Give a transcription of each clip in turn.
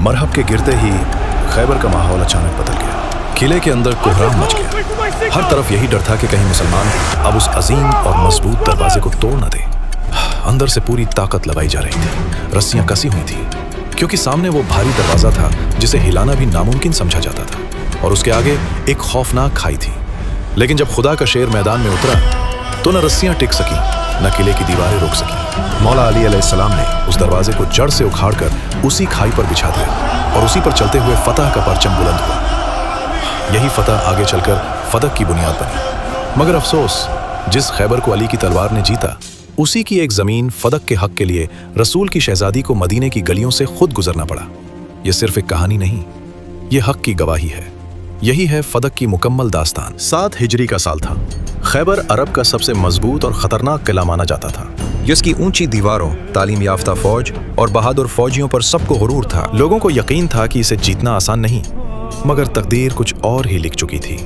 मरहब के गिरते ही खैबर का माहौल अचानक बदल गया। किले के अंदर कोहराम मच गया। हर तरफ यही डर था कि कहीं मुसलमान अब उस अजीम और मजबूत दरवाजे को तोड़ न दे। अंदर से पूरी ताकत लगाई जा रही थी, रस्सियां कसी हुई थी, क्योंकि सामने वो भारी दरवाजा था जिसे हिलाना भी नामुमकिन समझा जाता था, और उसके आगे एक खौफनाक खाई थी। लेकिन जब खुदा का शेर मैदान में उतरा तो न रस्सियां टिक सकी, न किले की दीवारें रोक सकी। मौला अली अलैहिस्सलाम ने उस दरवाजे को जड़ से उखाड़कर उसी खाई पर बिछा दिया और उसी पर चलते हुए फतह का परचम बुलंद हुआ। यही फतह आगे चलकर फदक की बुनियाद बनी। मगर अफसोस, जिस खैबर को अली की तलवार ने जीता, उसी की एक जमीन फदक के हक के लिए रसूल की शहजादी को मदीने की गलियों से खुद गुजरना पड़ा। यह सिर्फ एक कहानी नहीं, यह हक की गवाही है। यही है फदक की मुकम्मल दास्तान। 7 हिजरी का साल था। खैबर अरब का सबसे मजबूत और खतरनाक किला माना जाता था, जिसकी ऊंची दीवारों, तालीम याफ्ता फौज और बहादुर फौजियों पर सबको गुरूर था। लोगों को यकीन था कि इसे जीतना आसान नहीं, मगर तकदीर कुछ और ही लिख चुकी थी।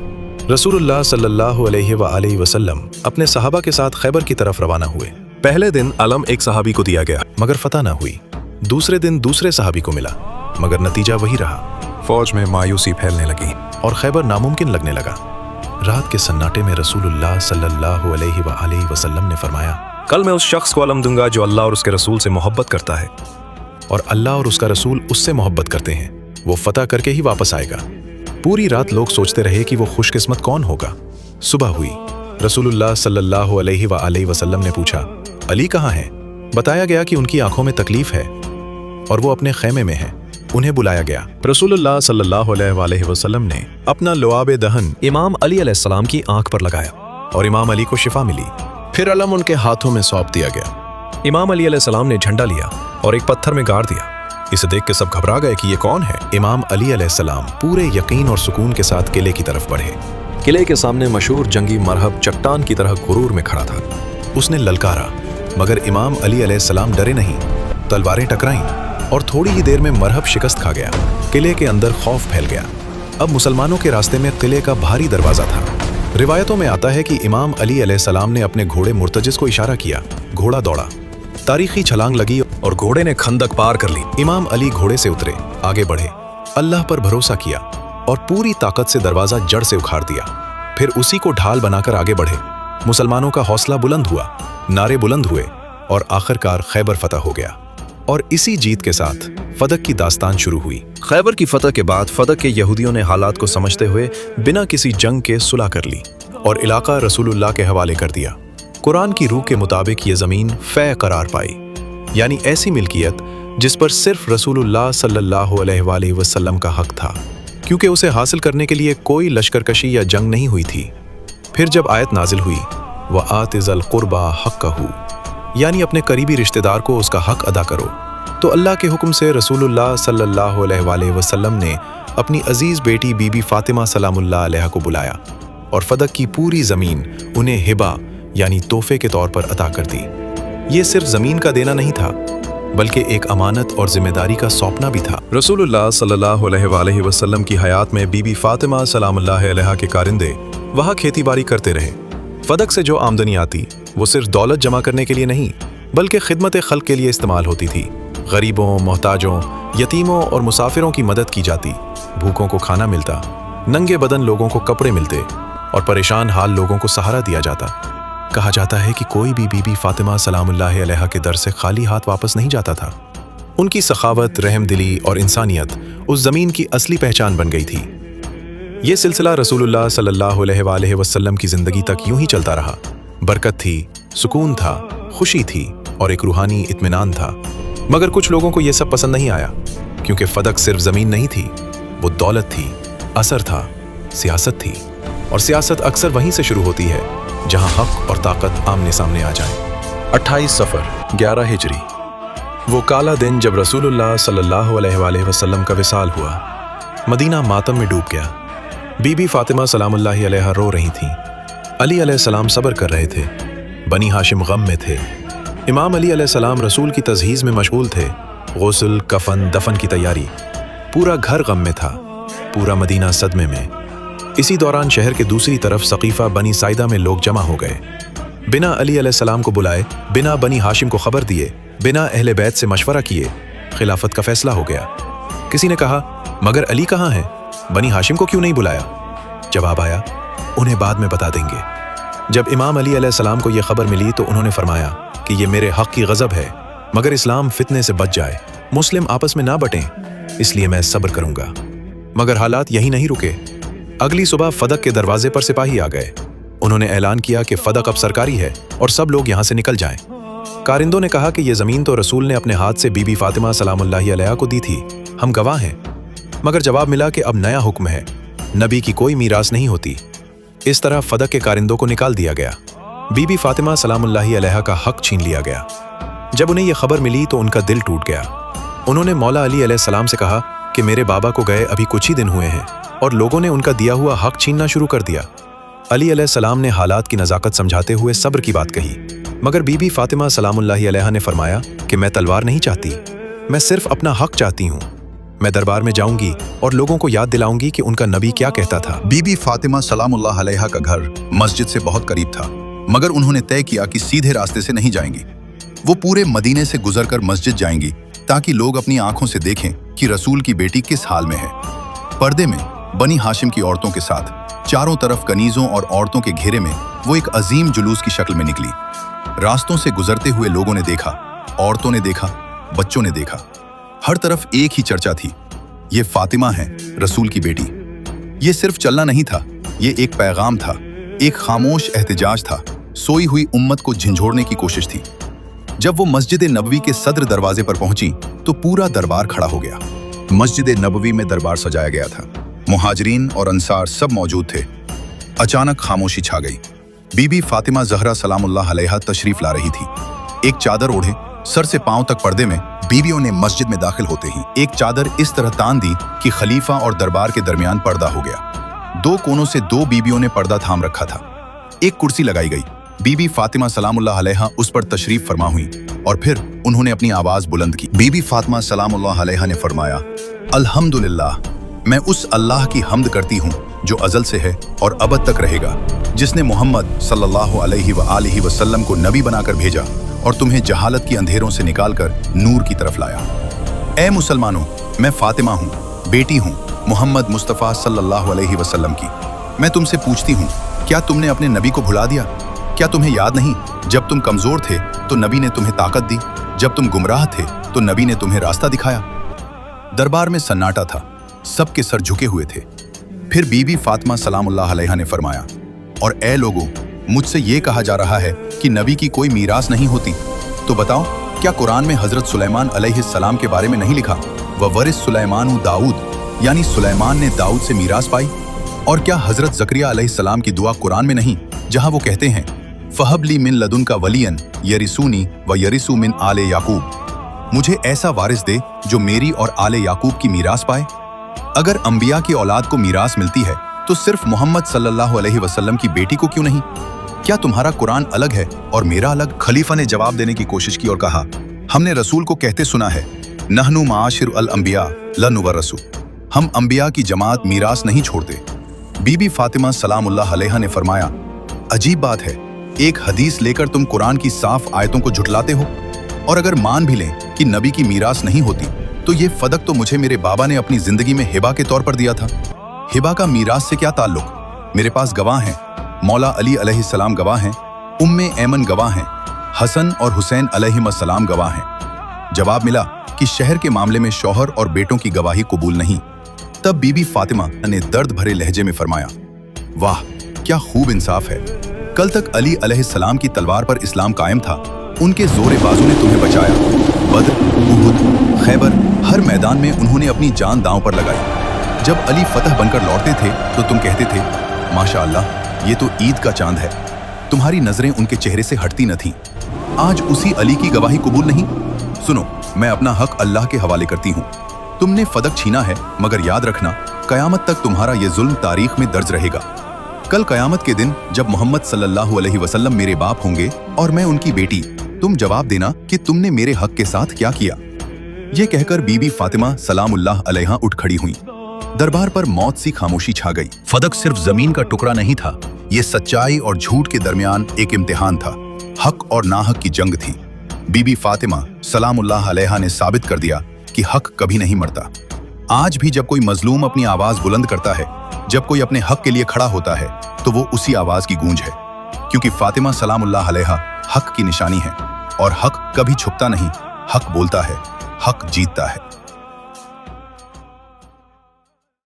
रसूलुल्लाह सल्लल्लाहु अलैहि वसल्लम अपने सहाबा के साथ खैबर की तरफ रवाना हुए। पहले दिन अलम एक सहाबी को दिया गया, मगर फतह न हुई। दूसरे दिन दूसरे सहाबी को मिला, मगर नतीजा वही रहा। फौज में मायूसी फैलने लगी और खैबर नामुमकिन लगने लगा। रात के सन्नाटे में रसूलुल्लाह सल्लल्लाहु अलैहि वसल्लम ने फरमाया, कल मैं उस शख्स को अलम दूंगा जो अल्लाह और उसके रसूल से मोहब्बत करता है, और अल्लाह और उसका रसूल उससे मोहब्बत करते हैं। वो फतह करके ही वापस आएगा। पूरी रात लोग सोचते रहे कि वो खुशकिस्मत कौन होगा। सुबह हुई। रसूलुल्लाह सल्लल्लाहु अलैहि वसल्लम ने पूछा, अली कहाँ हैं? बताया गया कि उनकी आंखों में तकलीफ है और वो अपने खैमे में हैं। उन्हें बुलाया गया। रसूलुल्लाह सल्लल्लाहु अलैहि वसल्लम ने अपना लुआब दहन इमाम अली अलैहिस्सलाम की आंख पर लगाया और इमाम अली को शिफा मिली। फिर अलम उनके हाथों में सौंप दिया गया। इमाम अली अलैहिस्सलाम ने झंडा लिया और एक पत्थर में गाड़ दिया। इसे देख के सब घबरा गए कि ये कौन है। इमाम अली अलैहिस्सलाम पूरे यकीन और सुकून के साथ किले की तरफ बढ़े। किले के सामने मशहूर जंगी मरहब चट्टान की तरह गुरूर में खड़ा था। उसने ललकारा, मगर इमाम अली अलैहिस्सलाम डरे नहीं। तलवारें टकराईं और थोड़ी ही देर में मरहब शिकस्त खा गया। किले के अंदर खौफ फैल गया। अब मुसलमानों के रास्ते में किले का भारी दरवाजा था। रिवायतों में आता है कि इमाम अली अलैहिस्सलाम ने अपने घोड़े मुर्तजिस को इशारा किया। घोड़ा दौड़ा, तारीखी छलांग लगी और घोड़े ने खंदक पार कर ली। इमाम अली घोड़े से उतरे, आगे बढ़े, अल्लाह पर भरोसा किया और पूरी ताकत से दरवाजा जड़ से उखाड़ दिया। फिर उसी को ढाल बनाकर आगे बढ़े। मुसलमानों का हौसला बुलंद हुआ, नारे बुलंद हुए और आखिरकार खैबर फतह हो गया। और इसी जीत के साथ फदक की दास्तान शुरू हुई। खैबर की फतह के बाद फदक के यहूदियों ने हालात को समझते हुए बिना किसी जंग के सुलह कर ली और इलाका रसूलुल्लाह के हवाले कर दिया। कुरान की रूह के मुताबिक ये जमीन फ़ै करार पाई, यानी ऐसी मिल्कियत जिस पर सिर्फ रसूलुल्लाह सल्लल्लाहु अलैहि वसल्लम का हक था, क्योंकि उसे हासिल करने के लिए कोई लश्करकशी या जंग नहीं हुई थी। फिर जब आयत नाजिल हुई, व आतिज़ल क़ुर्बा हक़्क़हू, यानी अपने करीबी रिश्तेदार को उसका हक अदा करो, तो अल्लाह के हुक्म से रसूलुल्लाह सल्लल्लाहु अलैहि वसल्लम ने अपनी अजीज बेटी बीबी फातिमा सलामुल्लाह अलैहा को बुलाया और फदक की पूरी जमीन उन्हें हिबा यानी तोहफे के तौर पर अता कर दी। ये सिर्फ जमीन का देना नहीं था, बल्कि एक अमानत और जिम्मेदारी का सौंपना भी था। रसूलुल्लाह सल्लल्लाहु अलैहि वसल्लम की हयात में बीबी फातिमा सलामुल्लाह अलैहा के कारिंदे वहाँ खेती बाड़ी करते रहे। फदक से जो आमदनी आती वो सिर्फ दौलत जमा करने के लिए नहीं, बल्कि खिदमत खल्क के लिए इस्तेमाल होती थी। गरीबों, मोहताजों, यतीमों और मुसाफिरों की मदद की जाती, भूखों को खाना मिलता, नंगे बदन लोगों को कपड़े मिलते और परेशान हाल लोगों को सहारा दिया जाता। कहा जाता है कि कोई भी बीबी फातिमा सलामुल्लाह अलैहा के दर से खाली हाथ वापस नहीं जाता था। उनकी सखावत, रहमदिली और इंसानियत उस ज़मीन की असली पहचान बन गई थी। ये सिलसिला रसूलुल्लाह सल्लल्लाहु अलैहि वसल्लम की ज़िंदगी तक यूं ही चलता रहा। बरकत थी, सुकून था, खुशी थी और एक रूहानी इत्मीनान था। मगर कुछ लोगों को यह सब पसंद नहीं आया, क्योंकि फदक सिर्फ ज़मीन नहीं थी, वो दौलत थी, असर था, सियासत थी। और सियासत अक्सर वहीं से शुरू होती है जहां हक और ताकत आमने सामने आ जाए। 28 सफ़र 11 हिजरी, वो काला दिन जब रसूलुल्लाह सल्लल्लाहु अलैहि वसल्लम का विसाल हुआ। मदीना मातम में डूब गया। बीबी फातिमा सलामुल्लाह अलैहा रो रही थीं। अली अलैहिस्सलाम सब्र कर रहे थे। बनी हाशिम गम में थे। इमाम अली अलैहिस्सलाम रसूल की तजहीज़ में मशगूल थे। गुस्ल, कफन, दफन की तैयारी। पूरा घर गम में था, पूरा मदीना सदमे में। इसी दौरान शहर के दूसरी तरफ सकीफ़ा बनी साइदा में लोग जमा हो गए। बिना अली अलैहिस्सलाम को बुलाए, बिना बनी हाशिम को खबर दिए, बिना अहले बैत से मशवरा किए खिलाफत का फैसला हो गया। किसी ने कहा, मगर अली कहाँ है? बनी हाशिम को क्यों नहीं बुलाया? जवाब आया, उन्हें बाद में बता देंगे। जब इमाम अली अलैहिस्सलाम को यह खबर मिली तो उन्होंने फरमाया कि ये मेरे हक की गज़ब है, मगर इस्लाम फितने से बच जाए, मुस्लिम आपस में ना बटें, इसलिए मैं सब्र करूंगा। मगर हालात यही नहीं रुके। अगली सुबह फदक के दरवाजे पर सिपाही आ गए। उन्होंने ऐलान किया कि फदक अब सरकारी है और सब लोग यहाँ से निकल जाएं। कारिंदों ने कहा कि यह ज़मीन तो रसूल ने अपने हाथ से बीबी फातिमा सलामुल्लाहि अलैहा को दी थी, हम गवाह हैं। मगर जवाब मिला कि अब नया हुक्म है, नबी की कोई मीरास नहीं होती। इस तरह फदक के कारिंदों को निकाल दिया गया। बीबी फातिमा सलामुल्लाहि अलैहा का हक छीन लिया गया। जब उन्हें यह खबर मिली तो उनका दिल टूट गया। उन्होंने मौला अली अलैहिस्सलाम से कहा कि मेरे बाबा को गए अभी कुछ ही दिन हुए हैं और लोगों ने उनका दिया हुआ हक छीनना शुरू कर दिया। अली अलैहिस्सलाम ने हालात की नज़ाकत समझाते हुए सब्र की बात कही, मगर बीबी फातिमा सलामुल्लाहि अलैहा ने फरमाया कि मैं तलवार नहीं चाहती, मैं सिर्फ अपना हक चाहती हूँ। मैं दरबार में जाऊंगी और लोगों को याद दिलाऊंगी कि उनका नबी क्या कहता था। बीबी फातिमा सलामुल्लाह अलैहा का घर मस्जिद से बहुत करीब था, मगर उन्होंने तय किया कि सीधे रास्ते से नहीं जाएंगी। वो पूरे मदीने से गुजरकर मस्जिद जाएंगी ताकि लोग अपनी आंखों से देखें कि रसूल की बेटी किस हाल में है। पर्दे में बनी हाशिम की औरतों के साथ चारों तरफ कनीजों और औरतों के घेरे में वो एक अजीम जुलूस की शक्ल में निकली। रास्तों से गुजरते हुए लोगों ने देखा, औरतों ने देखा, बच्चों ने देखा। हर तरफ एक ही चर्चा थी, ये फातिमा है, रसूल की बेटी। ये सिर्फ चलना नहीं था, ये एक पैगाम था, एक खामोश एहतजाज था, सोई हुई उम्मत को झंझोड़ने की कोशिश थी। जब वो मस्जिद नबवी के सदर दरवाजे पर पहुंची तो पूरा दरबार खड़ा हो गया। मस्जिद नबवी में दरबार सजाया गया था, मुहाजिरीन और अंसार सब मौजूद थे। अचानक खामोशी छा गई। बीबी फातिमा ज़हरा सलामुल्लाह अलैहा तशरीफ ला रही थी। एक चादर ओढ़े सर से पांव तक पर्दे में बीबियों ने मस्जिद में दाखिल होते ही एक चादर इस तरह तान दी कि खलीफा और दरबार के दरमियान पर्दा हो गया। दो कोनों से दो बीबियों ने पर्दा थाम रखा था। एक कुर्सी लगाई गई, बीबी फातिमा सलामुल्लाह अलैहा उस पर तशरीफ फरमा हुई और फिर उन्होंने अपनी आवाज बुलंद की। बीबी फातिमा सलामुल्लाह अलैहा ने फरमाया, अल्हम्दुलिल्लाह, मैं उस अल्लाह की हम्द करती हूँ जो अज़ल से है और अबद तक रहेगा, जिसने मोहम्मद सल्लल्लाहु अलैहि वसल्लम को नबी बनाकर भेजा और तुम्हें जहालत की अंधेरों से निकालकर नूर की तरफ लाया। ऐ मुसलमानों, मैं फातिमा हूँ, बेटी हूँ मोहम्मद मुस्तफ़ा सल्लल्लाहु अलैहि वसल्लम की। मैं तुमसे पूछती हूँ, क्या तुमने अपने नबी को भुला दिया? क्या तुम्हें याद नहीं, जब तुम कमज़ोर थे तो नबी ने तुम्हें ताकत दी, जब तुम गुमराह थे तो नबी ने तुम्हें रास्ता दिखाया। दरबार में सन्नाटा था, सबके सर झुके हुए थे। फिर बीबी फातिमा सलामुल्लाह अलैहा ने फरमाया, और ए लोगों, मुझसे ये कहा जा रहा है कि नबी की कोई मीरास नहीं होती, तो बताओ क्या कुरान में हजरत सुलेमान अलैहिस्सलाम के बारे में नहीं लिखा, ववरिस सुलेमान दाऊद, यानी सुलेमान ने दाऊद से मीरास पाई? और क्या हजरत ज़करिया अलैहिस्सलाम की दुआ कुरान में नहीं, जहां वो कहते हैं, फहबली मिन लदुनका वलियन यरिसूनी व यरिसू मिन आले याकूब, मुझे ऐसा वारिस दे जो मेरी और आले याकूब की मीरास पाए। अगर अंबिया की औलाद को मीरास मिलती है तो सिर्फ मोहम्मद सल्लल्लाहु अलैहि वसल्लम की बेटी को क्यों नहीं? क्या तुम्हारा कुरान अलग है और मेरा अलग? खलीफा ने जवाब देने की कोशिश की और कहा, हमने रसूल को कहते सुना है, नहनु माशिर अल अंबिया लनुवरसु, हम अंबिया की जमात मीरास नहीं छोड़ते। बीबी फातिमा सलामुल्लाह अलैहा ने फरमाया, अजीब बात है, एक हदीस लेकर तुम कुरान की साफ आयतों को झुठलाते हो, और अगर मान भी लें कि नबी की मीरास नहीं होती तो ये फदक तो मुझे मेरे बाबा ने अपनी जिंदगी में हिबा के तौर पर दिया था। हिबा का मीरास से क्या ताल्लुक? मेरे पास गवाह हैं, मौला अली अलैहिस्सलाम गवाह हैं, उम्मे ऐमन गवाह हैं, हसन और हुसैन अलैहिस्सलाम गवाह हैं। जवाब मिला कि शहर के मामले में शौहर और बेटों की गवाही कबूल नहीं। तब बीबी फातिमा ने दर्द भरे लहजे में फरमाया, वाह क्या खूब इंसाफ है। कल तक अली अलैहिस्सलाम की तलवार पर इस्लाम कायम था, उनके जोरे बाजू ने तुम्हें बचाया। बद्र, उहुद, खैबर, हर मैदान में उन्होंने अपनी जान दांव पर लगाई। जब अली फतह बनकर लौटते थे तो तुम कहते थे, माशाअल्लाह ये तो ईद का चांद है। तुम्हारी नजरें उनके चेहरे से हटती न थीं। आज उसी अली की गवाही कबूल नहीं? सुनो, मैं अपना हक अल्लाह के हवाले करती हूँ। तुमने फदक छीना है, मगर याद रखना, कयामत तक तुम्हारा ये जुल्म तारीख में दर्ज रहेगा। कल कयामत के दिन जब मोहम्मद सल्लल्लाहु अलैहि वसल्लम मेरे बाप होंगे और मैं उनकी बेटी, तुम जवाब देना कि तुमने मेरे हक के साथ क्या किया। ये कहकर बीबी फातिमा सलामुल्लाह अलैहा उठ खड़ी हुई। दरबार पर मौत सी खामोशी छा गई। फदक सिर्फ जमीन का टुकड़ा नहीं था, ये सच्चाई और झूठ के दरमियान एक इम्तिहान था। हक और नाहक की जंग थी। बीबी फातिमा सलामुल्लाह अलैहा ने साबित कर दिया कि हक कभी नहीं मरता। आज भी जब कोई मजलूम अपनी आवाज बुलंद करता है, जब कोई अपने हक के लिए खड़ा होता है, तो वो उसी आवाज की गूंज है, क्योंकि फातिमा सलामुल्लाह अलैहा हक की निशानी है और हक कभी छुपता नहीं, हक बोलता है, हक जीतता है।